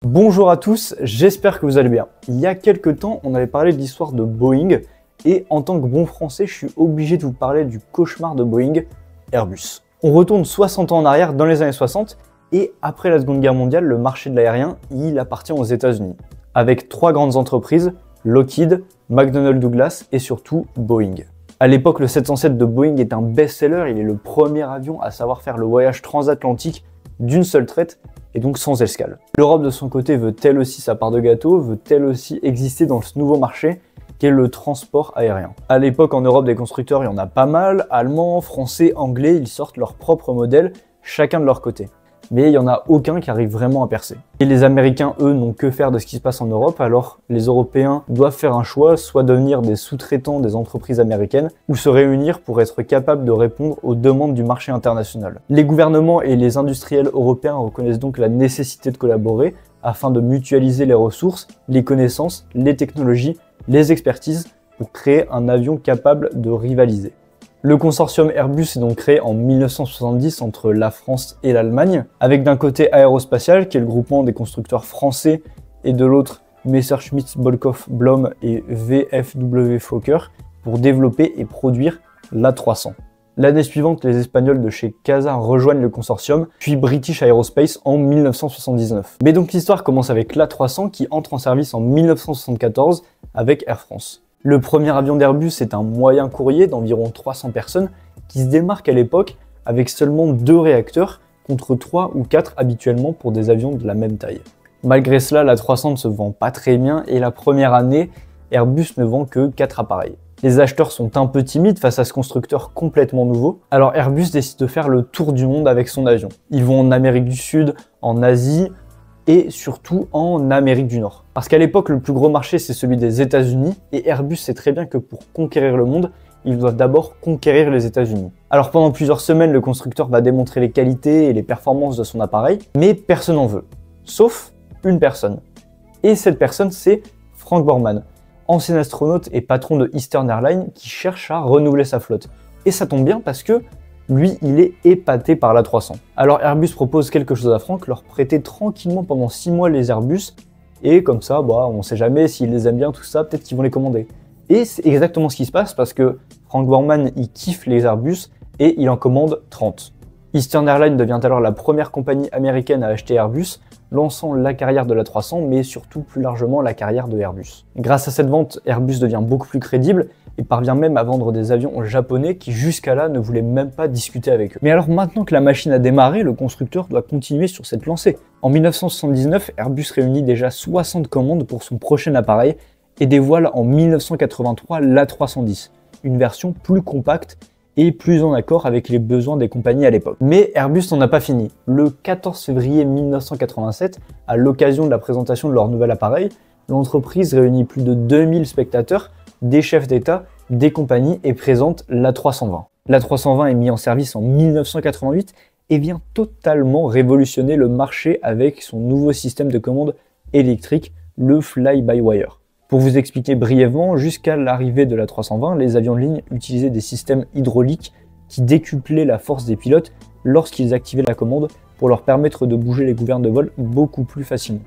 Bonjour à tous, j'espère que vous allez bien. Il y a quelques temps, on avait parlé de l'histoire de Boeing et en tant que bon français, je suis obligé de vous parler du cauchemar de Boeing, Airbus. On retourne 60 ans en arrière dans les années 60 et après la Seconde Guerre mondiale, le marché de l'aérien, il appartient aux États-Unis avec trois grandes entreprises, Lockheed, McDonnell Douglas et surtout Boeing. À l'époque, le 707 de Boeing est un best-seller, il est le premier avion à savoir faire le voyage transatlantique d'une seule traite et donc sans escale. L'Europe de son côté veut elle aussi sa part de gâteau, veut elle aussi exister dans ce nouveau marché qu'est le transport aérien. À l'époque en Europe des constructeurs il y en a pas mal, allemands, français, anglais, ils sortent leurs propres modèles, chacun de leur côté. Mais il n'y en a aucun qui arrive vraiment à percer. Et les Américains, eux, n'ont que faire de ce qui se passe en Europe, alors les Européens doivent faire un choix, soit devenir des sous-traitants des entreprises américaines, ou se réunir pour être capables de répondre aux demandes du marché international. Les gouvernements et les industriels européens reconnaissent donc la nécessité de collaborer afin de mutualiser les ressources, les connaissances, les technologies, les expertises, pour créer un avion capable de rivaliser. Le consortium Airbus est donc créé en 1970 entre la France et l'Allemagne, avec d'un côté Aérospatiale, qui est le groupement des constructeurs français, et de l'autre Messerschmitt, Bolkoff, Blohm et VFW Fokker, pour développer et produire l'A300. L'année suivante, les Espagnols de chez CASA rejoignent le consortium, puis British Aerospace en 1979. Mais donc l'histoire commence avec l'A300 qui entre en service en 1974 avec Air France. Le premier avion d'Airbus est un moyen courrier d'environ 300 personnes qui se démarque à l'époque avec seulement 2 réacteurs contre 3 ou 4 habituellement pour des avions de la même taille. Malgré cela, l'A300 ne se vend pas très bien et la première année, Airbus ne vend que 4 appareils. Les acheteurs sont un peu timides face à ce constructeur complètement nouveau, alors Airbus décide de faire le tour du monde avec son avion. Ils vont en Amérique du Sud, en Asie, et surtout en Amérique du Nord. Parce qu'à l'époque, le plus gros marché, c'est celui des États-Unis, et Airbus sait très bien que pour conquérir le monde, ils doivent d'abord conquérir les États-Unis. Alors pendant plusieurs semaines, le constructeur va démontrer les qualités et les performances de son appareil, mais personne n'en veut. Sauf une personne. Et cette personne, c'est Frank Borman, ancien astronaute et patron de Eastern Airlines, qui cherche à renouveler sa flotte. Et ça tombe bien parce que lui, il est épaté par l'A300. Alors Airbus propose quelque chose à Frank, leur prêter tranquillement pendant 6 mois les Airbus, et comme ça, on sait jamais s'ils les aiment bien, tout ça, peut-être qu'ils vont les commander. Et c'est exactement ce qui se passe parce que Frank Borman, il kiffe les Airbus, et il en commande 30. Eastern Airlines devient alors la première compagnie américaine à acheter Airbus, lançant la carrière de l'A300, mais surtout plus largement la carrière de Airbus. Grâce à cette vente, Airbus devient beaucoup plus crédible, et parvient même à vendre des avions japonais qui jusqu'à là ne voulaient même pas discuter avec eux. Mais alors maintenant que la machine a démarré, le constructeur doit continuer sur cette lancée. En 1979, Airbus réunit déjà 60 commandes pour son prochain appareil et dévoile en 1983 l'A310, une version plus compacte et plus en accord avec les besoins des compagnies à l'époque. Mais Airbus n'en a pas fini. Le 14 février 1987, à l'occasion de la présentation de leur nouvel appareil, l'entreprise réunit plus de 2000 spectateurs, des chefs d'État, des compagnies et présente l'A320. L'A320 est mis en service en 1988 et vient totalement révolutionner le marché avec son nouveau système de commande électrique, le Fly-by-Wire. Pour vous expliquer brièvement, jusqu'à l'arrivée de l'A320, les avions de ligne utilisaient des systèmes hydrauliques qui décuplaient la force des pilotes lorsqu'ils activaient la commande pour leur permettre de bouger les gouvernes de vol beaucoup plus facilement.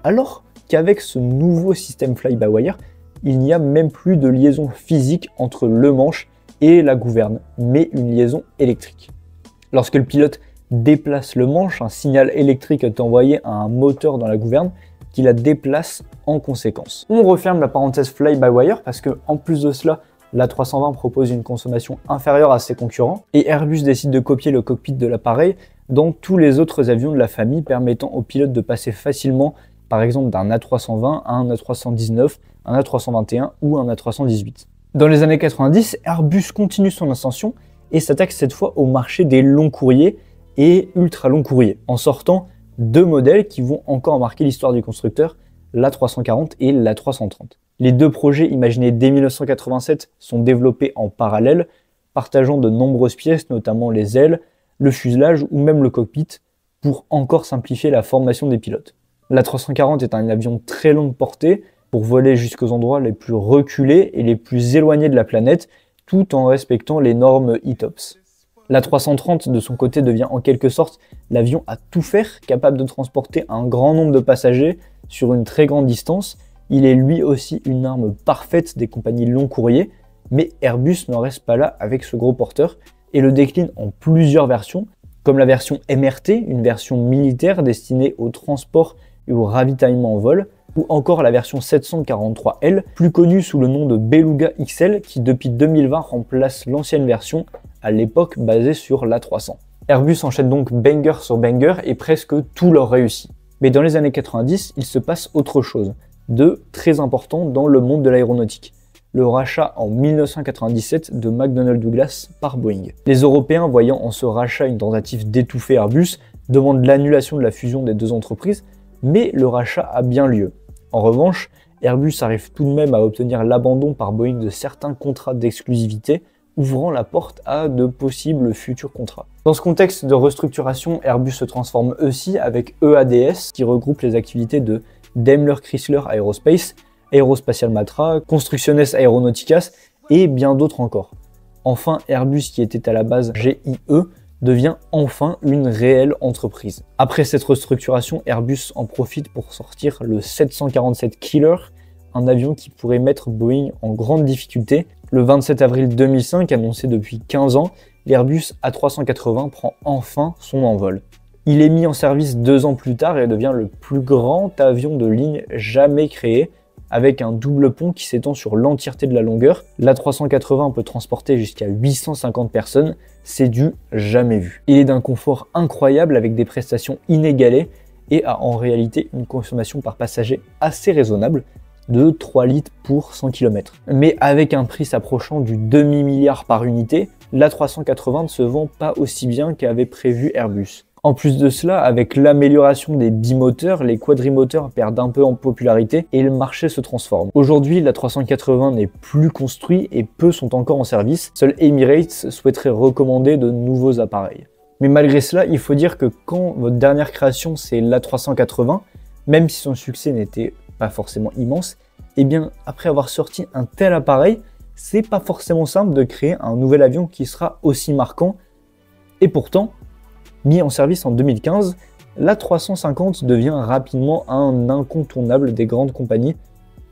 Alors qu'avec ce nouveau système Fly-by-Wire, il n'y a même plus de liaison physique entre le manche et la gouverne, mais une liaison électrique. Lorsque le pilote déplace le manche, un signal électrique est envoyé à un moteur dans la gouverne qui la déplace en conséquence. On referme la parenthèse Fly-by-Wire parce que, en plus de cela, l'A320 propose une consommation inférieure à ses concurrents et Airbus décide de copier le cockpit de l'appareil dans tous les autres avions de la famille, permettant aux pilotes de passer facilement par exemple d'un A320 à un A319, un A321 ou un A318. Dans les années 90, Airbus continue son ascension et s'attaque cette fois au marché des longs courriers et ultra longs courriers, en sortant 2 modèles qui vont encore marquer l'histoire du constructeur, l'A340 et l'A330. Les 2 projets imaginés dès 1987 sont développés en parallèle, partageant de nombreuses pièces, notamment les ailes, le fuselage ou même le cockpit, pour encore simplifier la formation des pilotes. L'A340 est un avion très longue portée pour voler jusqu'aux endroits les plus reculés et les plus éloignés de la planète, tout en respectant les normes ETOPS. L'A330 de son côté devient en quelque sorte l'avion à tout faire, capable de transporter un grand nombre de passagers sur une très grande distance. Il est lui aussi une arme parfaite des compagnies long courrier, mais Airbus n'en reste pas là avec ce gros porteur et le décline en plusieurs versions, comme la version MRT, une version militaire destinée au transport et au ravitaillement en vol, ou encore la version 743L, plus connue sous le nom de Beluga XL, qui depuis 2020 remplace l'ancienne version, à l'époque basée sur l'A300. Airbus enchaîne donc banger sur banger et presque tout leur réussit. Mais dans les années 90, il se passe autre chose, de très important dans le monde de l'aéronautique. Le rachat en 1997 de McDonnell Douglas par Boeing. Les Européens, voyant en ce rachat une tentative d'étouffer Airbus, demandent l'annulation de la fusion des deux entreprises, mais le rachat a bien lieu. En revanche, Airbus arrive tout de même à obtenir l'abandon par Boeing de certains contrats d'exclusivité, ouvrant la porte à de possibles futurs contrats. Dans ce contexte de restructuration, Airbus se transforme aussi avec EADS, qui regroupe les activités de Daimler Chrysler Aerospace, Aerospatial Matra, Construcciones Aeronauticas et bien d'autres encore. Enfin, Airbus, qui était à la base GIE, devient enfin une réelle entreprise. Après cette restructuration, Airbus en profite pour sortir le 747 Killer, un avion qui pourrait mettre Boeing en grande difficulté. Le 27 avril 2005, annoncé depuis 15 ans, l'Airbus A380 prend enfin son envol. Il est mis en service 2 ans plus tard et devient le plus grand avion de ligne jamais créé, avec un double pont qui s'étend sur l'entièreté de la longueur. L'A380 peut transporter jusqu'à 850 personnes, c'est du jamais vu. Il est d'un confort incroyable avec des prestations inégalées et a en réalité une consommation par passager assez raisonnable de 3 litres pour 100 km. Mais avec un prix s'approchant du demi-milliard par unité, l'A380 ne se vend pas aussi bien qu'avait prévu Airbus. En plus de cela, avec l'amélioration des bimoteurs, les quadrimoteurs perdent un peu en popularité et le marché se transforme. Aujourd'hui, l'A380 n'est plus construit et peu sont encore en service. Seul Emirates souhaiterait recommander de nouveaux appareils. Mais malgré cela, il faut dire que quand votre dernière création c'est l'A380, même si son succès n'était pas forcément immense, eh bien après avoir sorti un tel appareil, c'est pas forcément simple de créer un nouvel avion qui sera aussi marquant. Et pourtant, mis en service en 2015, l'A350 devient rapidement un incontournable des grandes compagnies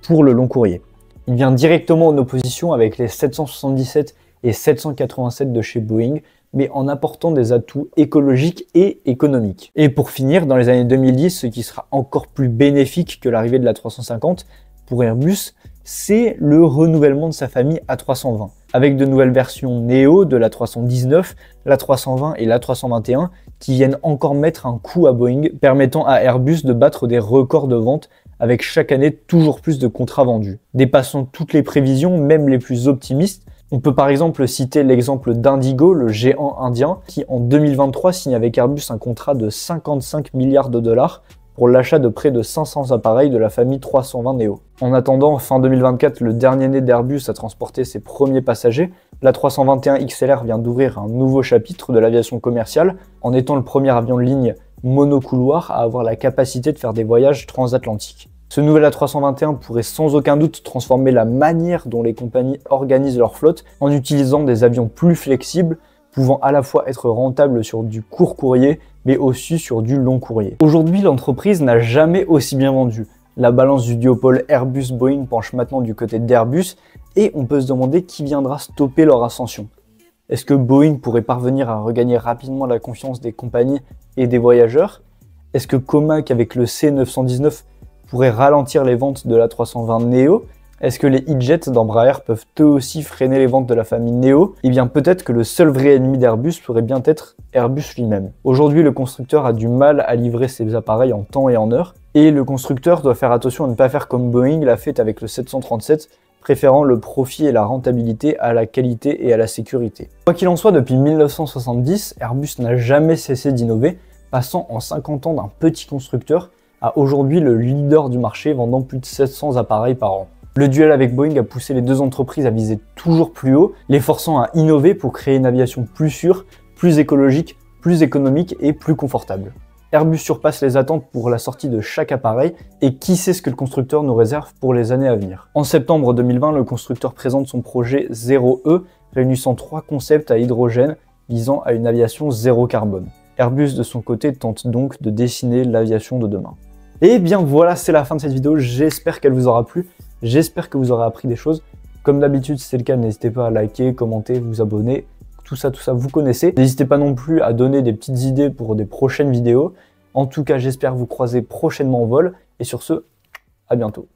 pour le long courrier. Il vient directement en opposition avec les 777 et 787 de chez Boeing, mais en apportant des atouts écologiques et économiques. Et pour finir, dans les années 2010, ce qui sera encore plus bénéfique que l'arrivée de l'A350 pour Airbus, c'est le renouvellement de sa famille A320. Avec de nouvelles versions Neo de l'A319, l'A320 et l'A321 qui viennent encore mettre un coup à Boeing, permettant à Airbus de battre des records de vente avec chaque année toujours plus de contrats vendus. Dépassant toutes les prévisions, même les plus optimistes, on peut par exemple citer l'exemple d'Indigo, le géant indien, qui en 2023 signe avec Airbus un contrat de 55 milliards de dollars pour l'achat de près de 500 appareils de la famille 320 Neo. En attendant, fin 2024, le dernier né d'Airbus a transporté ses premiers passagers. L'A321 XLR vient d'ouvrir un nouveau chapitre de l'aviation commerciale, en étant le premier avion de ligne monocouloir à avoir la capacité de faire des voyages transatlantiques. Ce nouvel A321 pourrait sans aucun doute transformer la manière dont les compagnies organisent leur flotte en utilisant des avions plus flexibles, pouvant à la fois être rentables sur du court courrier, mais aussi sur du long courrier. Aujourd'hui, l'entreprise n'a jamais aussi bien vendu. La balance du duopole Airbus-Boeing penche maintenant du côté d'Airbus, et on peut se demander qui viendra stopper leur ascension. Est-ce que Boeing pourrait parvenir à regagner rapidement la confiance des compagnies et des voyageurs? Est-ce que Comac avec le C919 pourrait ralentir les ventes de l'A320 Neo? Est-ce que les E-Jets d'Embraer peuvent eux aussi freiner les ventes de la famille Neo? Eh bien peut-être que le seul vrai ennemi d'Airbus pourrait bien être Airbus lui-même. Aujourd'hui, le constructeur a du mal à livrer ses appareils en temps et en heure, et le constructeur doit faire attention à ne pas faire comme Boeing l'a fait avec le 737, préférant le profit et la rentabilité à la qualité et à la sécurité. Quoi qu'il en soit, depuis 1970, Airbus n'a jamais cessé d'innover, passant en 50 ans d'un petit constructeur à aujourd'hui le leader du marché vendant plus de 700 appareils par an. Le duel avec Boeing a poussé les deux entreprises à viser toujours plus haut, les forçant à innover pour créer une aviation plus sûre, plus écologique, plus économique et plus confortable. Airbus surpasse les attentes pour la sortie de chaque appareil et qui sait ce que le constructeur nous réserve pour les années à venir. En septembre 2020, le constructeur présente son projet 0E, réunissant 3 concepts à hydrogène visant à une aviation zéro carbone. Airbus de son côté tente donc de dessiner l'aviation de demain. Et bien voilà, c'est la fin de cette vidéo, j'espère qu'elle vous aura plu, j'espère que vous aurez appris des choses. Comme d'habitude, si c'est le cas, n'hésitez pas à liker, commenter, vous abonner, tout ça vous connaissez. N'hésitez pas non plus à donner des petites idées pour des prochaines vidéos. En tout cas, j'espère vous croiser prochainement en vol, et sur ce, à bientôt.